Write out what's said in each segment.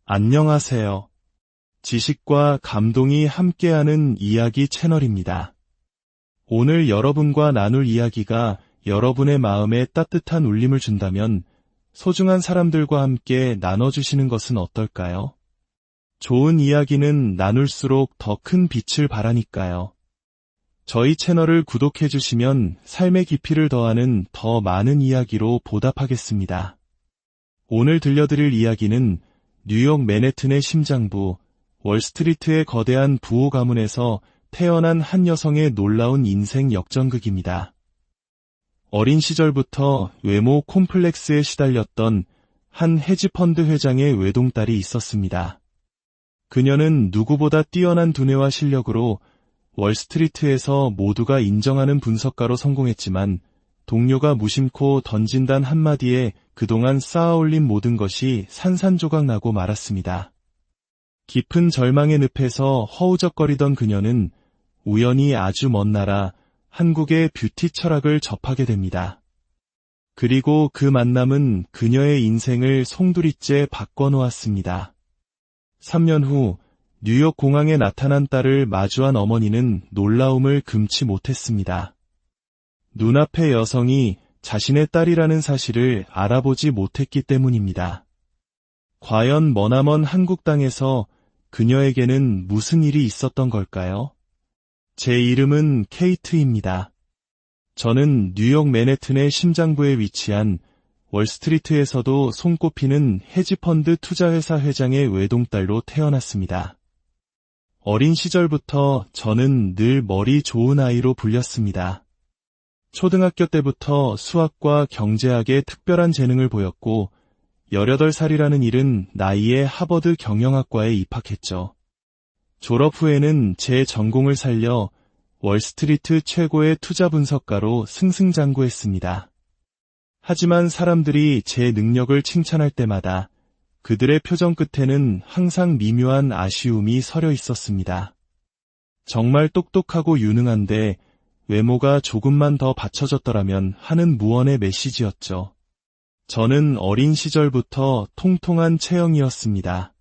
안녕하세요. 지식과 감동이 함께하는 이야기 채널입니다. 오늘 여러분과 나눌 이야기가 여러분의 마음에 따뜻한 울림을 준다면 소중한 사람들과 함께 나눠주시는 것은 어떨까요? 좋은 이야기는 나눌수록 더 큰 빛을 발하니까요. 저희 채널을 구독해주시면 삶의 깊이를 더하는 더 많은 이야기로 보답하겠습니다. 오늘 들려드릴 이야기는 뉴욕 맨해튼의 심장부, 월스트리트의 거대한 부호 가문에서 태어난 한 여성의 놀라운 인생 역전극입니다. 어린 시절부터 외모 콤플렉스에 시달렸던 한 헤지펀드 회장의 외동딸이 있었습니다. 그녀는 누구보다 뛰어난 두뇌와 실력으로 월스트리트에서 모두가 인정하는 분석가로 성공했지만 동료가 무심코 던진 단 한마디에 그동안 쌓아올린 모든 것이 산산조각 나고 말았습니다. 깊은 절망의 늪에서 허우적거리던 그녀는 우연히 아주 먼 나라 한국의 뷰티 철학을 접하게 됩니다. 그리고 그 만남은 그녀의 인생을 송두리째 바꿔놓았습니다. 3년 후 뉴욕 공항에 나타난 딸을 마주한 어머니는 놀라움을 금치 못했습니다. 눈앞의 여성이 자신의 딸이라는 사실을 알아보지 못했기 때문입니다. 과연 머나먼 한국 땅에서 그녀에게는 무슨 일이 있었던 걸까요? 제 이름은 케이트입니다. 저는 뉴욕 맨해튼의 심장부에 위치한 월스트리트에서도 손꼽히는 헤지펀드 투자회사 회장의 외동딸로 태어났습니다. 어린 시절부터 저는 늘 머리 좋은 아이로 불렸습니다. 초등학교 때부터 수학과 경제학에 특별한 재능을 보였고 18살이라는 이른 나이에 하버드 경영학과에 입학했죠. 졸업 후에는 제 전공을 살려 월스트리트 최고의 투자 분석가로 승승장구했습니다. 하지만 사람들이 제 능력을 칭찬할 때마다 그들의 표정 끝에는 항상 미묘한 아쉬움이 서려 있었습니다. 정말 똑똑하고 유능한데 외모가 조금만 더 받쳐졌더라면 하는 무언의 메시지였죠. 저는 어린 시절부터 통통한 체형이었습니다.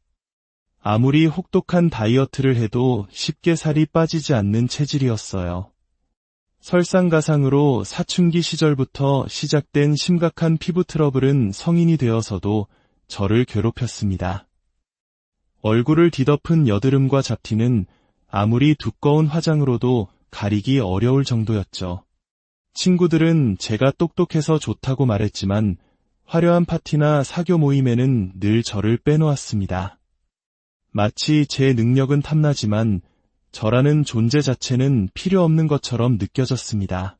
아무리 혹독한 다이어트를 해도 쉽게 살이 빠지지 않는 체질이었어요. 설상가상으로 사춘기 시절부터 시작된 심각한 피부 트러블은 성인이 되어서도 저를 괴롭혔습니다. 얼굴을 뒤덮은 여드름과 잡티는 아무리 두꺼운 화장으로도 가리기 어려울 정도였죠. 친구들은 제가 똑똑해서 좋다고 말했지만 화려한 파티나 사교 모임에는 늘 저를 빼놓았습니다. 마치 제 능력은 탐나지만 저라는 존재 자체는 필요 없는 것처럼 느껴졌습니다.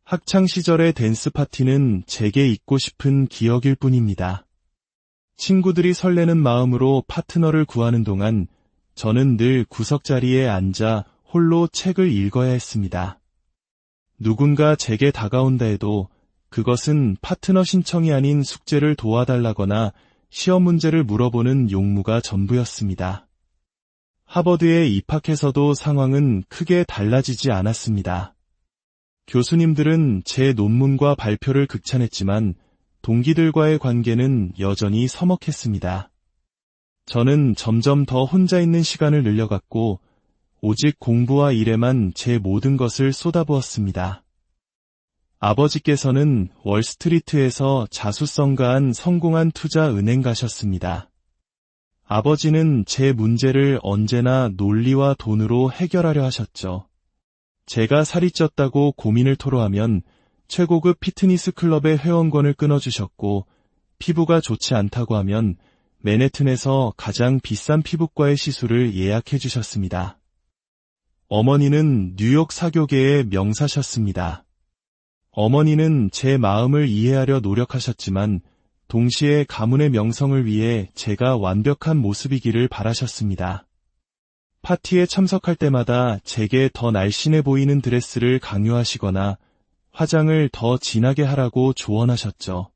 학창 시절의 댄스 파티는 제게 잊고 싶은 기억일 뿐입니다. 친구들이 설레는 마음으로 파트너를 구하는 동안 저는 늘 구석자리에 앉아 홀로 책을 읽어야 했습니다. 누군가 제게 다가온다 해도 그것은 파트너 신청이 아닌 숙제를 도와달라거나 시험 문제를 물어보는 용무가 전부였습니다. 하버드에 입학해서도 상황은 크게 달라지지 않았습니다. 교수님들은 제 논문과 발표를 극찬했지만 동기들과의 관계는 여전히 서먹했습니다. 저는 점점 더 혼자 있는 시간을 늘려갔고 오직 공부와 일에만 제 모든 것을 쏟아부었습니다. 아버지께서는 월스트리트에서 자수성가한 성공한 투자 은행가셨습니다. 아버지는 제 문제를 언제나 논리와 돈으로 해결하려 하셨죠. 제가 살이 쪘다고 고민을 토로하면 최고급 피트니스 클럽의 회원권을 끊어주셨고 피부가 좋지 않다고 하면 맨해튼에서 가장 비싼 피부과의 시술을 예약해 주셨습니다. 어머니는 뉴욕 사교계의 명사셨습니다. 어머니는 제 마음을 이해하려 노력하셨지만 동시에 가문의 명성을 위해 제가 완벽한 모습이기를 바라셨습니다. 파티에 참석할 때마다 제게 더 날씬해 보이는 드레스를 강요하시거나 화장을 더 진하게 하라고 조언하셨죠.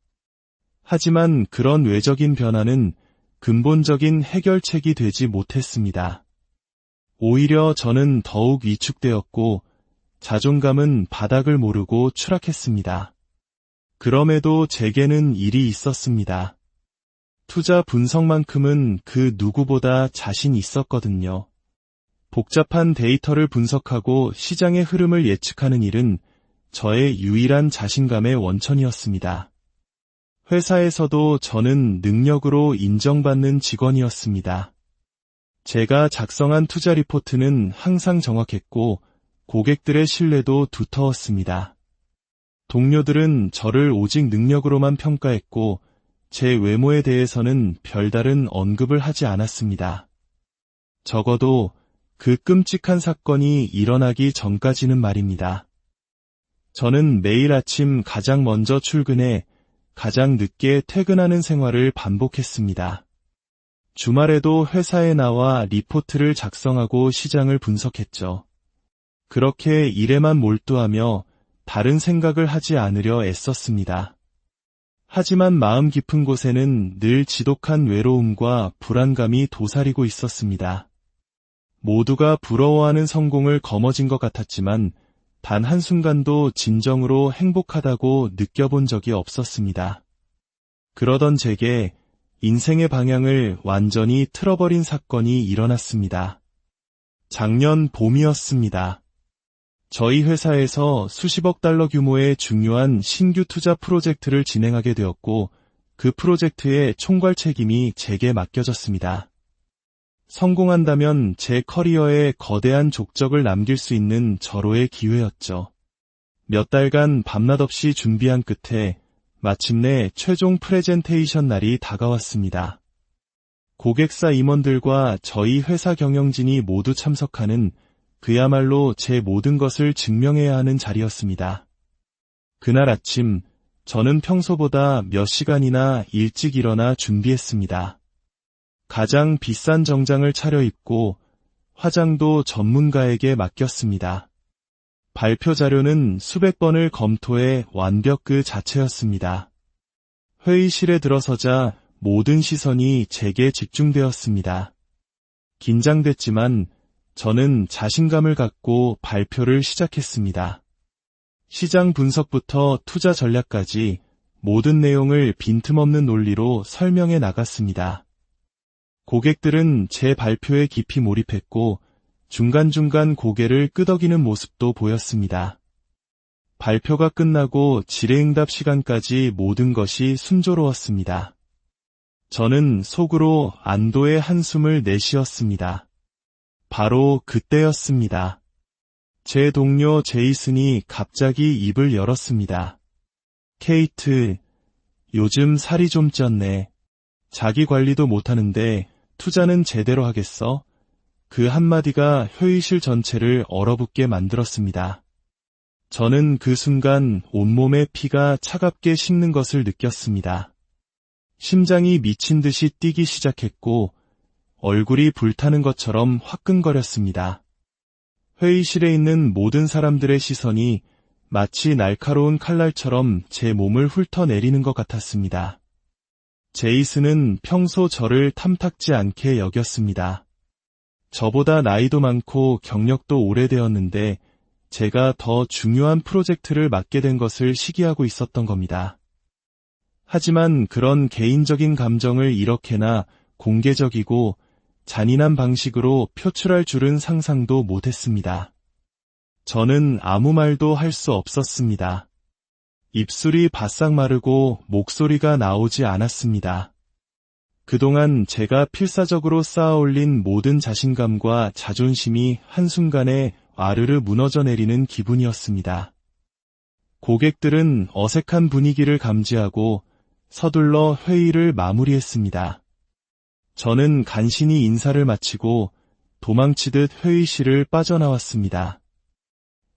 하지만 그런 외적인 변화는 근본적인 해결책이 되지 못했습니다. 오히려 저는 더욱 위축되었고 자존감은 바닥을 모르고 추락했습니다. 그럼에도 제게는 일이 있었습니다. 투자 분석만큼은 그 누구보다 자신 있었거든요. 복잡한 데이터를 분석하고 시장의 흐름을 예측하는 일은 저의 유일한 자신감의 원천이었습니다. 회사에서도 저는 능력으로 인정받는 직원이었습니다. 제가 작성한 투자 리포트는 항상 정확했고 고객들의 신뢰도 두터웠습니다. 동료들은 저를 오직 능력으로만 평가했고 제 외모에 대해서는 별다른 언급을 하지 않았습니다. 적어도 그 끔찍한 사건이 일어나기 전까지는 말입니다. 저는 매일 아침 가장 먼저 출근해 가장 늦게 퇴근하는 생활을 반복했습니다. 주말에도 회사에 나와 리포트를 작성하고 시장을 분석했죠. 그렇게 일에만 몰두하며 다른 생각을 하지 않으려 애썼습니다. 하지만 마음 깊은 곳에는 늘 지독한 외로움과 불안감이 도사리고 있었습니다. 모두가 부러워하는 성공을 거머쥔 것 같았지만 단 한순간도 진정으로 행복하다고 느껴본 적이 없었습니다. 그러던 제게 인생의 방향을 완전히 틀어버린 사건이 일어났습니다. 작년 봄이었습니다. 저희 회사에서 수십억 달러 규모의 중요한 신규 투자 프로젝트를 진행하게 되었고 그 프로젝트의 총괄 책임이 제게 맡겨졌습니다. 성공한다면 제 커리어에 거대한 족적을 남길 수 있는 절호의 기회였죠. 몇 달간 밤낮 없이 준비한 끝에 마침내 최종 프레젠테이션 날이 다가왔습니다. 고객사 임원들과 저희 회사 경영진이 모두 참석하는 그야말로 제 모든 것을 증명해야 하는 자리였습니다. 그날 아침 저는 평소보다 몇 시간이나 일찍 일어나 준비했습니다. 가장 비싼 정장을 차려입고 화장도 전문가에게 맡겼습니다. 발표 자료는 수백 번을 검토해 완벽 그 자체였습니다. 회의실에 들어서자 모든 시선이 제게 집중되었습니다. 긴장됐지만 저는 자신감을 갖고 발표를 시작했습니다. 시장 분석부터 투자 전략까지 모든 내용을 빈틈없는 논리로 설명해 나갔습니다. 고객들은 제 발표에 깊이 몰입했고 중간중간 고개를 끄덕이는 모습도 보였습니다. 발표가 끝나고 질의응답 시간까지 모든 것이 순조로웠습니다. 저는 속으로 안도의 한숨을 내쉬었습니다. 바로 그때였습니다. 제 동료 제이슨이 갑자기 입을 열었습니다. 케이트, 요즘 살이 좀 쪘네. 자기 관리도 못하는데 투자는 제대로 하겠어? 그 한마디가 회의실 전체를 얼어붙게 만들었습니다. 저는 그 순간 온몸의 피가 차갑게 식는 것을 느꼈습니다. 심장이 미친 듯이 뛰기 시작했고 얼굴이 불타는 것처럼 화끈거렸습니다. 회의실에 있는 모든 사람들의 시선이 마치 날카로운 칼날처럼 제 몸을 훑어내리는 것 같았습니다. 제이슨은 평소 저를 탐탁지 않게 여겼습니다. 저보다 나이도 많고 경력도 오래되었는데 제가 더 중요한 프로젝트를 맡게 된 것을 시기하고 있었던 겁니다. 하지만 그런 개인적인 감정을 이렇게나 공개적이고 잔인한 방식으로 표출할 줄은 상상도 못했습니다. 저는 아무 말도 할 수 없었습니다. 입술이 바싹 마르고 목소리가 나오지 않았습니다. 그동안 제가 필사적으로 쌓아올린 모든 자신감과 자존심이 한순간에 와르르 무너져 내리는 기분이었습니다. 고객들은 어색한 분위기를 감지하고 서둘러 회의를 마무리했습니다. 저는 간신히 인사를 마치고 도망치듯 회의실을 빠져나왔습니다.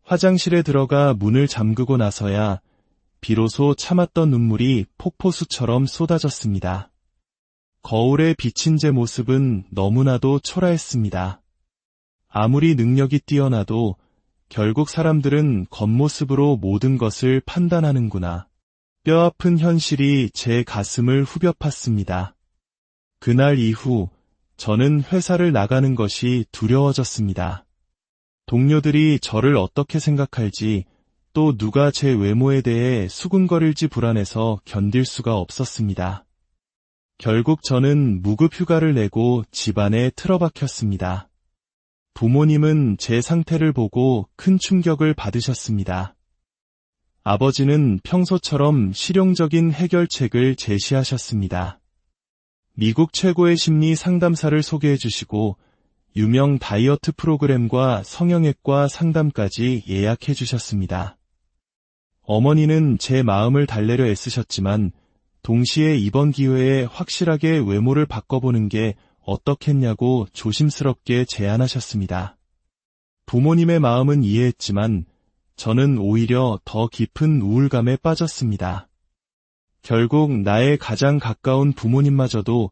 화장실에 들어가 문을 잠그고 나서야 비로소 참았던 눈물이 폭포수처럼 쏟아졌습니다. 거울에 비친 제 모습은 너무나도 초라했습니다. 아무리 능력이 뛰어나도 결국 사람들은 겉모습으로 모든 것을 판단하는구나. 뼈아픈 현실이 제 가슴을 후벼 팠습니다. 그날 이후 저는 회사를 나가는 것이 두려워졌습니다. 동료들이 저를 어떻게 생각할지 또 누가 제 외모에 대해 수군거릴지 불안해서 견딜 수가 없었습니다. 결국 저는 무급 휴가를 내고 집안에 틀어박혔습니다. 부모님은 제 상태를 보고 큰 충격을 받으셨습니다. 아버지는 평소처럼 실용적인 해결책을 제시하셨습니다. 미국 최고의 심리 상담사를 소개해 주시고 유명 다이어트 프로그램과 성형외과 상담까지 예약해 주셨습니다. 어머니는 제 마음을 달래려 애쓰셨지만 동시에 이번 기회에 확실하게 외모를 바꿔보는 게 어떻겠냐고 조심스럽게 제안하셨습니다. 부모님의 마음은 이해했지만 저는 오히려 더 깊은 우울감에 빠졌습니다. 결국 나의 가장 가까운 부모님마저도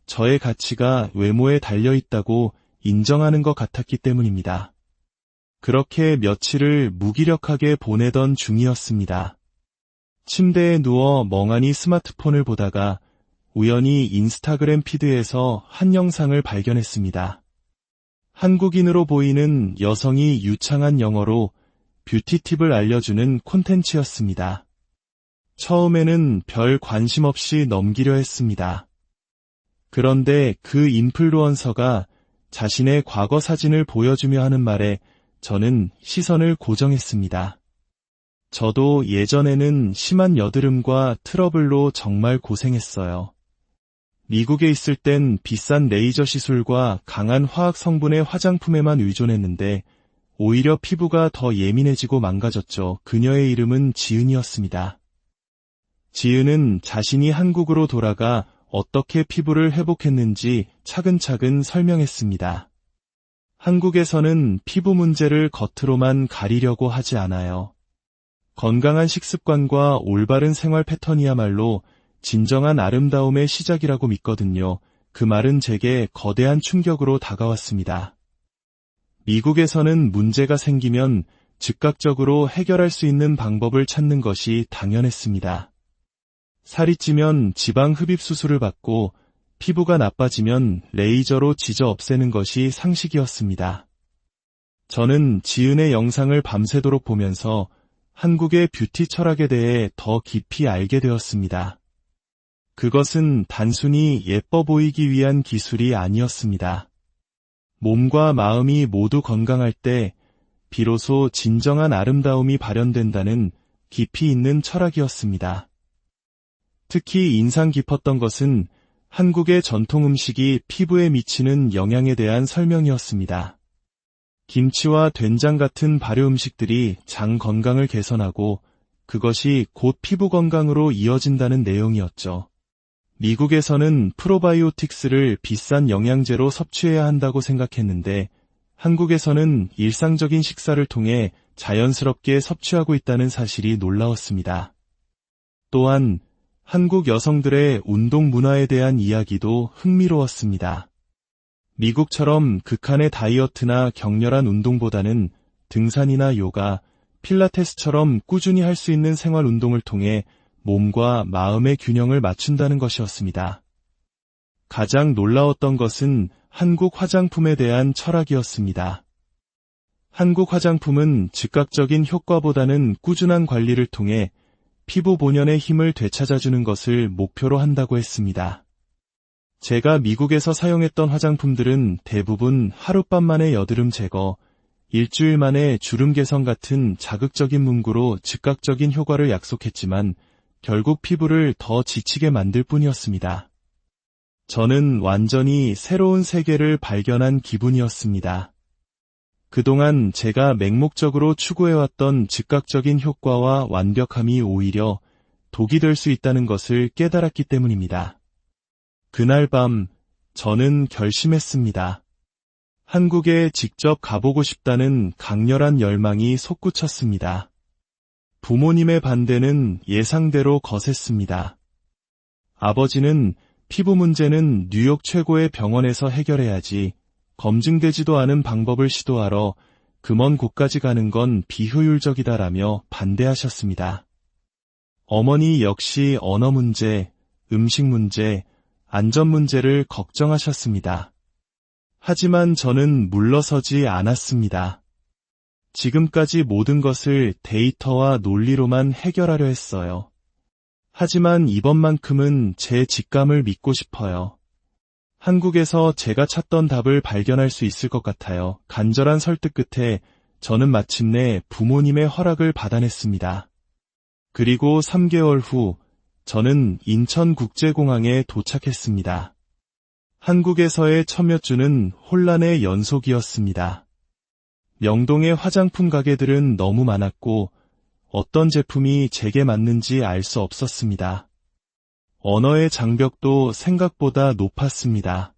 저의 가치가 외모에 달려있다고 인정하는 것 같았기 때문입니다. 그렇게 며칠을 무기력하게 보내던 중이었습니다. 침대에 누워 멍하니 스마트폰을 보다가 우연히 인스타그램 피드에서 한 영상을 발견했습니다. 한국인으로 보이는 여성이 유창한 영어로 뷰티 팁을 알려주는 콘텐츠였습니다. 처음에는 별 관심 없이 넘기려 했습니다. 그런데 그 인플루언서가 자신의 과거 사진을 보여주며 하는 말에 저는 시선을 고정했습니다. 저도 예전에는 심한 여드름과 트러블로 정말 고생했어요. 미국에 있을 땐 비싼 레이저 시술과 강한 화학 성분의 화장품에만 의존했는데 오히려 피부가 더 예민해지고 망가졌죠. 그녀의 이름은 지은이었습니다. 지은은 자신이 한국으로 돌아가 어떻게 피부를 회복했는지 차근차근 설명했습니다. 한국에서는 피부 문제를 겉으로만 가리려고 하지 않아요. 건강한 식습관과 올바른 생활 패턴이야말로 진정한 아름다움의 시작이라고 믿거든요. 그 말은 제게 거대한 충격으로 다가왔습니다. 미국에서는 문제가 생기면 즉각적으로 해결할 수 있는 방법을 찾는 것이 당연했습니다. 살이 찌면 지방 흡입 수술을 받고 피부가 나빠지면 레이저로 지져 없애는 것이 상식이었습니다. 저는 지은의 영상을 밤새도록 보면서 한국의 뷰티 철학에 대해 더 깊이 알게 되었습니다. 그것은 단순히 예뻐 보이기 위한 기술이 아니었습니다. 몸과 마음이 모두 건강할 때 비로소 진정한 아름다움이 발현된다는 깊이 있는 철학이었습니다. 특히 인상 깊었던 것은 한국의 전통 음식이 피부에 미치는 영향에 대한 설명이었습니다. 김치와 된장 같은 발효 음식들이 장 건강을 개선하고 그것이 곧 피부 건강으로 이어진다는 내용이었죠. 미국에서는 프로바이오틱스를 비싼 영양제로 섭취해야 한다고 생각했는데 한국에서는 일상적인 식사를 통해 자연스럽게 섭취하고 있다는 사실이 놀라웠습니다. 또한 한국 여성들의 운동 문화에 대한 이야기도 흥미로웠습니다. 미국처럼 극한의 다이어트나 격렬한 운동보다는 등산이나 요가, 필라테스처럼 꾸준히 할 수 있는 생활 운동을 통해 몸과 마음의 균형을 맞춘다는 것이었습니다. 가장 놀라웠던 것은 한국 화장품에 대한 철학이었습니다. 한국 화장품은 즉각적인 효과보다는 꾸준한 관리를 통해 피부 본연의 힘을 되찾아주는 것을 목표로 한다고 했습니다. 제가 미국에서 사용했던 화장품들은 대부분 하룻밤 만에 여드름 제거, 일주일 만에 주름 개선 같은 자극적인 문구로 즉각적인 효과를 약속했지만 결국 피부를 더 지치게 만들 뿐이었습니다. 저는 완전히 새로운 세계를 발견한 기분이었습니다. 그동안 제가 맹목적으로 추구해왔던 즉각적인 효과와 완벽함이 오히려 독이 될 수 있다는 것을 깨달았기 때문입니다. 그날 밤 저는 결심했습니다. 한국에 직접 가보고 싶다는 강렬한 열망이 솟구쳤습니다. 부모님의 반대는 예상대로 거셌습니다. 아버지는 피부 문제는 뉴욕 최고의 병원에서 해결해야지, 검증되지도 않은 방법을 시도하러 그 먼 곳까지 가는 건 비효율적이다라며 반대하셨습니다. 어머니 역시 언어 문제, 음식 문제, 안전 문제를 걱정하셨습니다. 하지만 저는 물러서지 않았습니다. 지금까지 모든 것을 데이터와 논리로만 해결하려 했어요. 하지만 이번만큼은 제 직감을 믿고 싶어요. 한국에서 제가 찾던 답을 발견할 수 있을 것 같아요. 간절한 설득 끝에 저는 마침내 부모님의 허락을 받아냈습니다. 그리고 3개월 후 저는 인천국제공항에 도착했습니다. 한국에서의 첫 몇 주는 혼란의 연속이었습니다. 명동의 화장품 가게들은 너무 많았고 어떤 제품이 제게 맞는지 알 수 없었습니다. 언어의 장벽도 생각보다 높았습니다.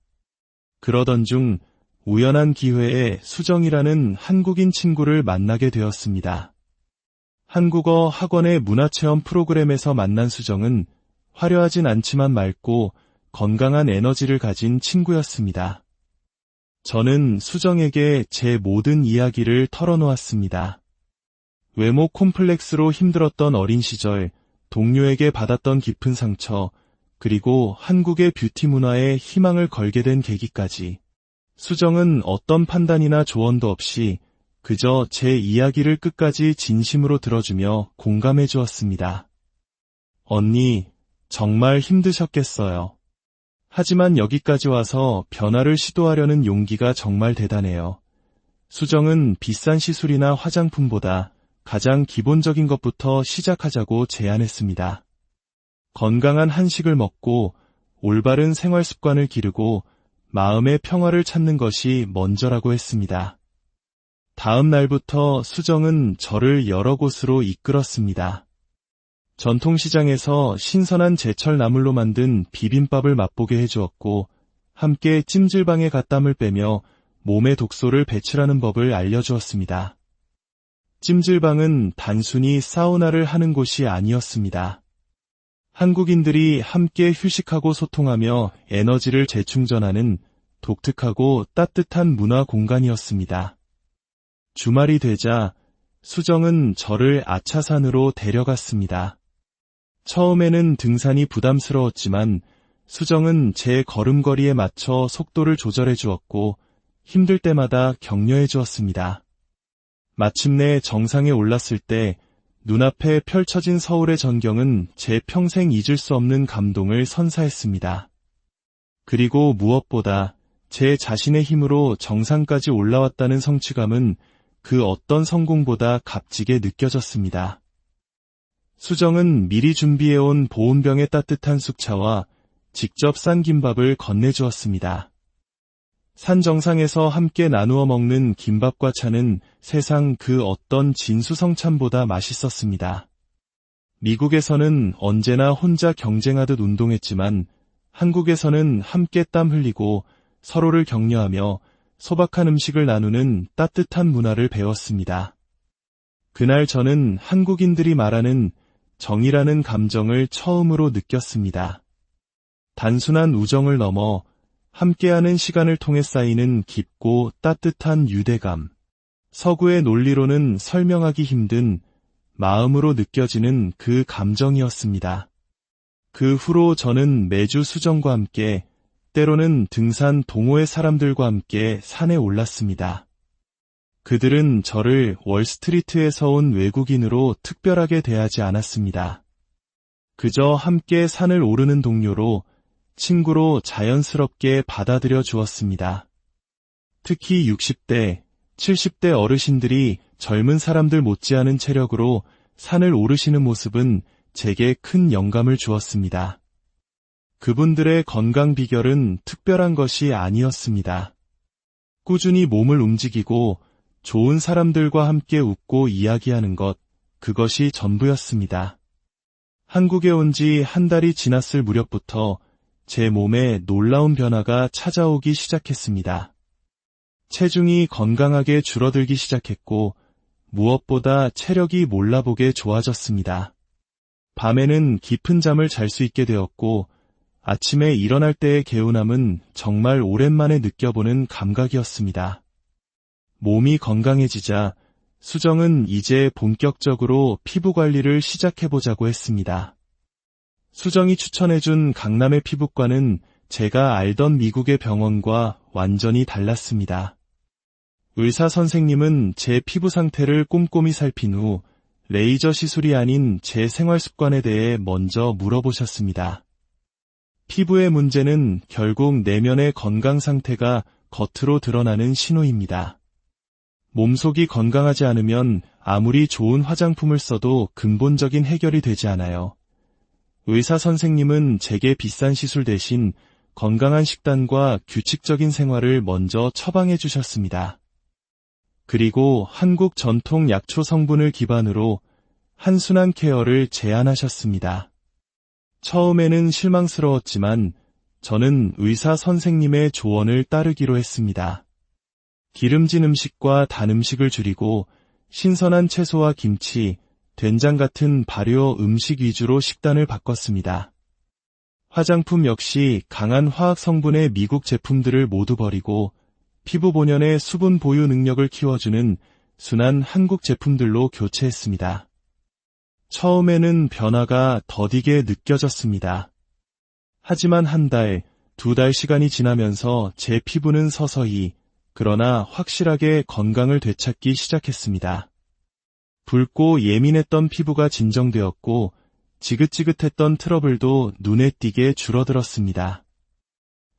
그러던 중 우연한 기회에 수정이라는 한국인 친구를 만나게 되었습니다. 한국어 학원의 문화체험 프로그램에서 만난 수정은 화려하진 않지만 맑고 건강한 에너지를 가진 친구였습니다. 저는 수정에게 제 모든 이야기를 털어놓았습니다. 외모 콤플렉스로 힘들었던 어린 시절, 동료에게 받았던 깊은 상처, 그리고 한국의 뷰티 문화에 희망을 걸게 된 계기까지. 수정은 어떤 판단이나 조언도 없이 그저 제 이야기를 끝까지 진심으로 들어주며 공감해 주었습니다. 언니, 정말 힘드셨겠어요. 하지만 여기까지 와서 변화를 시도하려는 용기가 정말 대단해요. 수정은 비싼 시술이나 화장품보다 가장 기본적인 것부터 시작하자고 제안했습니다. 건강한 한식을 먹고 올바른 생활 습관을 기르고 마음의 평화를 찾는 것이 먼저라고 했습니다. 다음 날부터 수정은 저를 여러 곳으로 이끌었습니다. 전통시장에서 신선한 제철 나물로 만든 비빔밥을 맛보게 해주었고 함께 찜질방에 가 땀을 빼며 몸의 독소를 배출하는 법을 알려주었습니다. 찜질방은 단순히 사우나를 하는 곳이 아니었습니다. 한국인들이 함께 휴식하고 소통하며 에너지를 재충전하는 독특하고 따뜻한 문화 공간이었습니다. 주말이 되자 수정은 저를 아차산으로 데려갔습니다. 처음에는 등산이 부담스러웠지만 수정은 제 걸음걸이에 맞춰 속도를 조절해 주었고 힘들 때마다 격려해 주었습니다. 마침내 정상에 올랐을 때 눈앞에 펼쳐진 서울의 전경은 제 평생 잊을 수 없는 감동을 선사했습니다. 그리고 무엇보다 제 자신의 힘으로 정상까지 올라왔다는 성취감은 그 어떤 성공보다 값지게 느껴졌습니다. 수정은 미리 준비해온 보온병의 따뜻한 숙차와 직접 싼 김밥을 건네주었습니다. 산 정상에서 함께 나누어 먹는 김밥과 차는 세상 그 어떤 진수성찬보다 맛있었습니다. 미국에서는 언제나 혼자 경쟁하듯 운동했지만 한국에서는 함께 땀 흘리고 서로를 격려하며 소박한 음식을 나누는 따뜻한 문화를 배웠습니다. 그날 저는 한국인들이 말하는 정이라는 감정을 처음으로 느꼈습니다. 단순한 우정을 넘어 함께하는 시간을 통해 쌓이는 깊고 따뜻한 유대감. 서구의 논리로는 설명하기 힘든 마음으로 느껴지는 그 감정이었습니다. 그 후로 저는 매주 수정과 함께 때로는 등산 동호회 사람들과 함께 산에 올랐습니다. 그들은 저를 월스트리트에서 온 외국인으로 특별하게 대하지 않았습니다. 그저 함께 산을 오르는 동료로 친구로 자연스럽게 받아들여 주었습니다. 특히 60대, 70대 어르신들이 젊은 사람들 못지않은 체력으로 산을 오르시는 모습은 제게 큰 영감을 주었습니다. 그분들의 건강 비결은 특별한 것이 아니었습니다. 꾸준히 몸을 움직이고 좋은 사람들과 함께 웃고 이야기하는 것, 그것이 전부였습니다. 한국에 온 지 한 달이 지났을 무렵부터 제 몸에 놀라운 변화가 찾아오기 시작했습니다. 체중이 건강하게 줄어들기 시작했고 무엇보다 체력이 몰라보게 좋아졌습니다. 밤에는 깊은 잠을 잘 수 있게 되었고 아침에 일어날 때의 개운함은 정말 오랜만에 느껴보는 감각이었습니다. 몸이 건강해지자 수정은 이제 본격적으로 피부 관리를 시작해보자고 했습니다. 수정이 추천해준 강남의 피부과는 제가 알던 미국의 병원과 완전히 달랐습니다. 의사 선생님은 제 피부 상태를 꼼꼼히 살핀 후 레이저 시술이 아닌 제 생활 습관에 대해 먼저 물어보셨습니다. 피부의 문제는 결국 내면의 건강 상태가 겉으로 드러나는 신호입니다. 몸속이 건강하지 않으면 아무리 좋은 화장품을 써도 근본적인 해결이 되지 않아요. 의사 선생님은 제게 비싼 시술 대신 건강한 식단과 규칙적인 생활을 먼저 처방해 주셨습니다. 그리고 한국 전통 약초 성분을 기반으로 한순환 케어를 제안하셨습니다. 처음에는 실망스러웠지만 저는 의사 선생님의 조언을 따르기로 했습니다. 기름진 음식과 단 음식을 줄이고 신선한 채소와 김치, 된장 같은 발효 음식 위주로 식단을 바꿨습니다. 화장품 역시 강한 화학 성분의 미국 제품들을 모두 버리고 피부 본연의 수분 보유 능력을 키워주는 순한 한국 제품들로 교체했습니다. 처음에는 변화가 더디게 느껴졌습니다. 하지만 한 달, 2달 시간이 지나면서 제 피부는 서서히, 그러나 확실하게 건강을 되찾기 시작했습니다. 붉고 예민했던 피부가 진정되었고 지긋지긋했던 트러블도 눈에 띄게 줄어들었습니다.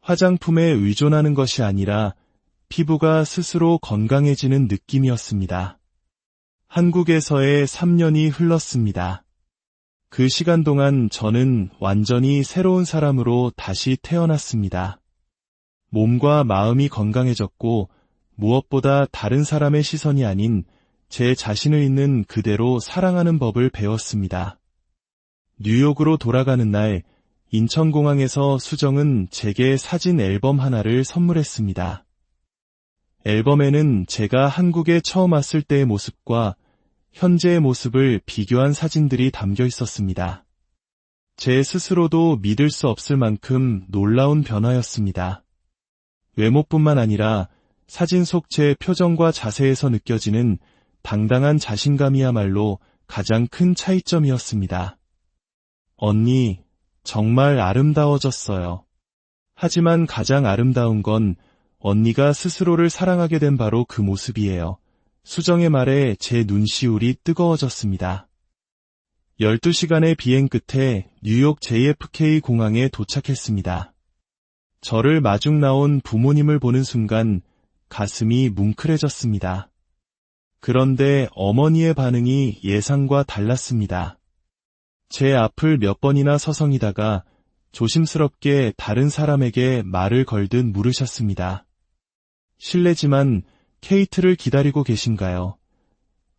화장품에 의존하는 것이 아니라 피부가 스스로 건강해지는 느낌이었습니다. 한국에서의 3년이 흘렀습니다. 그 시간 동안 저는 완전히 새로운 사람으로 다시 태어났습니다. 몸과 마음이 건강해졌고 무엇보다 다른 사람의 시선이 아닌 제 자신을 있는 그대로 사랑하는 법을 배웠습니다. 뉴욕으로 돌아가는 날 인천공항에서 수정은 제게 사진 앨범 하나를 선물했습니다. 앨범에는 제가 한국에 처음 왔을 때의 모습과 현재의 모습을 비교한 사진들이 담겨 있었습니다. 제 스스로도 믿을 수 없을 만큼 놀라운 변화였습니다. 외모뿐만 아니라 사진 속 제 표정과 자세에서 느껴지는 당당한 자신감이야말로 가장 큰 차이점이었습니다. 언니, 정말 아름다워졌어요. 하지만 가장 아름다운 건 언니가 스스로를 사랑하게 된 바로 그 모습이에요. 수정의 말에 제 눈시울이 뜨거워졌습니다. 12시간의 비행 끝에 뉴욕 JFK 공항에 도착했습니다. 저를 마중 나온 부모님을 보는 순간 가슴이 뭉클해졌습니다. 그런데 어머니의 반응이 예상과 달랐습니다. 제 앞을 몇 번이나 서성이다가 조심스럽게 다른 사람에게 말을 걸듯 물으셨습니다. 실례지만 케이트를 기다리고 계신가요?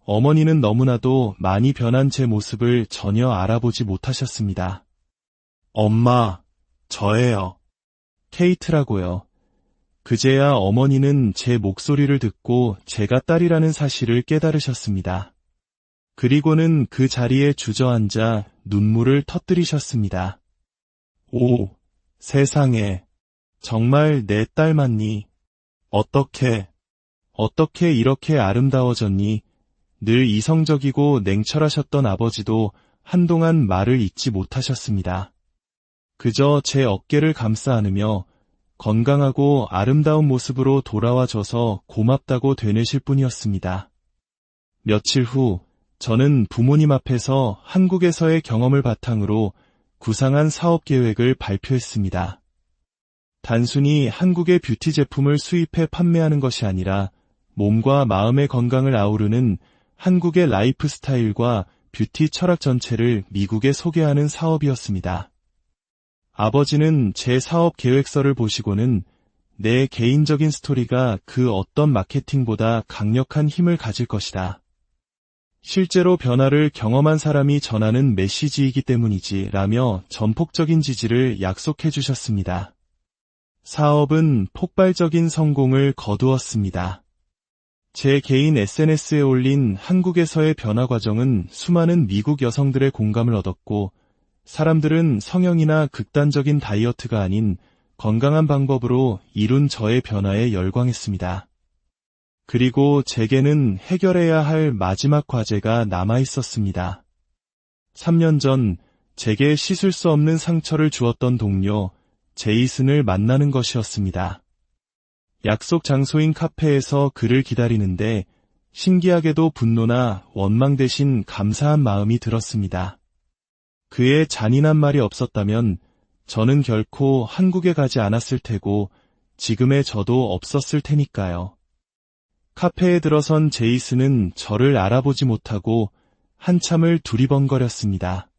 어머니는 너무나도 많이 변한 제 모습을 전혀 알아보지 못하셨습니다. 엄마, 저예요. 케이트라고요. 그제야 어머니는 제 목소리를 듣고 제가 딸이라는 사실을 깨달으셨습니다. 그리고는 그 자리에 주저앉아 눈물을 터뜨리셨습니다. 오, 세상에. 정말 내 딸 맞니? 어떻게 이렇게 아름다워졌니? 늘 이성적이고 냉철하셨던 아버지도 한동안 말을 잇지 못하셨습니다. 그저 제 어깨를 감싸 안으며 건강하고 아름다운 모습으로 돌아와줘서 고맙다고 되뇌실 뿐이었습니다. 며칠 후 저는 부모님 앞에서 한국에서의 경험을 바탕으로 구상한 사업 계획을 발표했습니다. 단순히 한국의 뷰티 제품을 수입해 판매하는 것이 아니라 몸과 마음의 건강을 아우르는 한국의 라이프 스타일과 뷰티 철학 전체를 미국에 소개하는 사업이었습니다. 아버지는 제 사업 계획서를 보시고는 내 개인적인 스토리가 그 어떤 마케팅보다 강력한 힘을 가질 것이다. 실제로 변화를 경험한 사람이 전하는 메시지이기 때문이지 라며 전폭적인 지지를 약속해 주셨습니다. 사업은 폭발적인 성공을 거두었습니다. 제 개인 SNS에 올린 한국에서의 변화 과정은 수많은 미국 여성들의 공감을 얻었고 사람들은 성형이나 극단적인 다이어트가 아닌 건강한 방법으로 이룬 저의 변화에 열광했습니다. 그리고 제게는 해결해야 할 마지막 과제가 남아 있었습니다. 3년 전 제게 씻을 수 없는 상처를 주었던 동료 제이슨을 만나는 것이었습니다. 약속 장소인 카페에서 그를 기다리는데 신기하게도 분노나 원망 대신 감사한 마음이 들었습니다. 그의 잔인한 말이 없었다면 저는 결코 한국에 가지 않았을 테고 지금의 저도 없었을 테니까요. 카페에 들어선 제이슨은 저를 알아보지 못하고 한참을 두리번거렸습니다.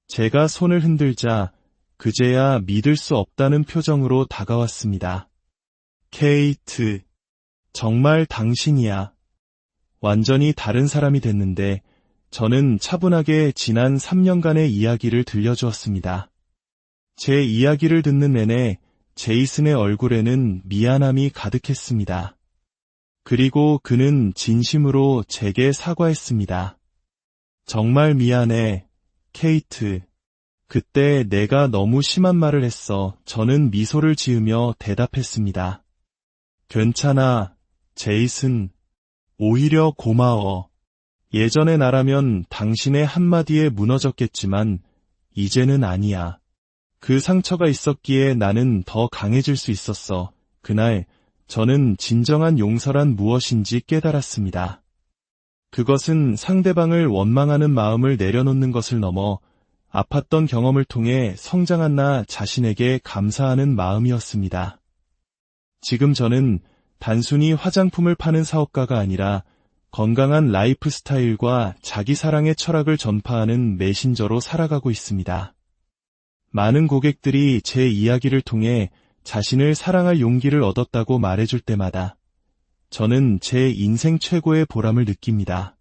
제가 손을 흔들자 그제야 믿을 수 없다는 표정으로 다가왔습니다. 케이트, 정말 당신이야. 완전히 다른 사람이 됐는데 저는 차분하게 지난 3년간의 이야기를 들려주었습니다. 제 이야기를 듣는 내내 제이슨의 얼굴에는 미안함이 가득했습니다. 그리고 그는 진심으로 제게 사과했습니다. 정말 미안해, 케이트. 그때 내가 너무 심한 말을 했어. 저는 미소를 지으며 대답했습니다. 괜찮아, 제이슨. 오히려 고마워. 예전의 나라면 당신의 한마디에 무너졌겠지만 이제는 아니야. 그 상처가 있었기에 나는 더 강해질 수 있었어. 그날 저는 진정한 용서란 무엇인지 깨달았습니다. 그것은 상대방을 원망하는 마음을 내려놓는 것을 넘어 아팠던 경험을 통해 성장한 나 자신에게 감사하는 마음이었습니다. 지금 저는 단순히 화장품을 파는 사업가가 아니라 건강한 라이프 스타일과 자기 사랑의 철학을 전파하는 메신저로 살아가고 있습니다. 많은 고객들이 제 이야기를 통해 자신을 사랑할 용기를 얻었다고 말해줄 때마다 저는 제 인생 최고의 보람을 느낍니다.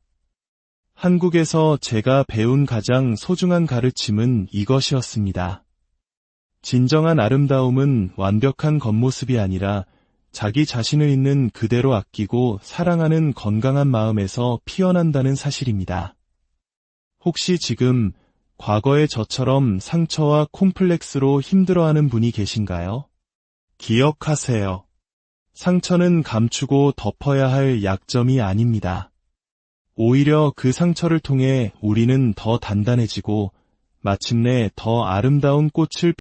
한국에서 제가 배운 가장 소중한 가르침은 이것이었습니다. 진정한 아름다움은 완벽한 겉모습이 아니라 자기 자신을 있는 그대로 아끼고 사랑하는 건강한 마음에서 피어난다는 사실입니다. 혹시 지금 과거의 저처럼 상처와 콤플렉스로 힘들어하는 분이 계신가요? 기억하세요. 상처는 감추고 덮어야 할 약점이 아닙니다. 오히려 그 상처를 통해 우리는 더 단단해지고 마침내 더 아름다운 꽃을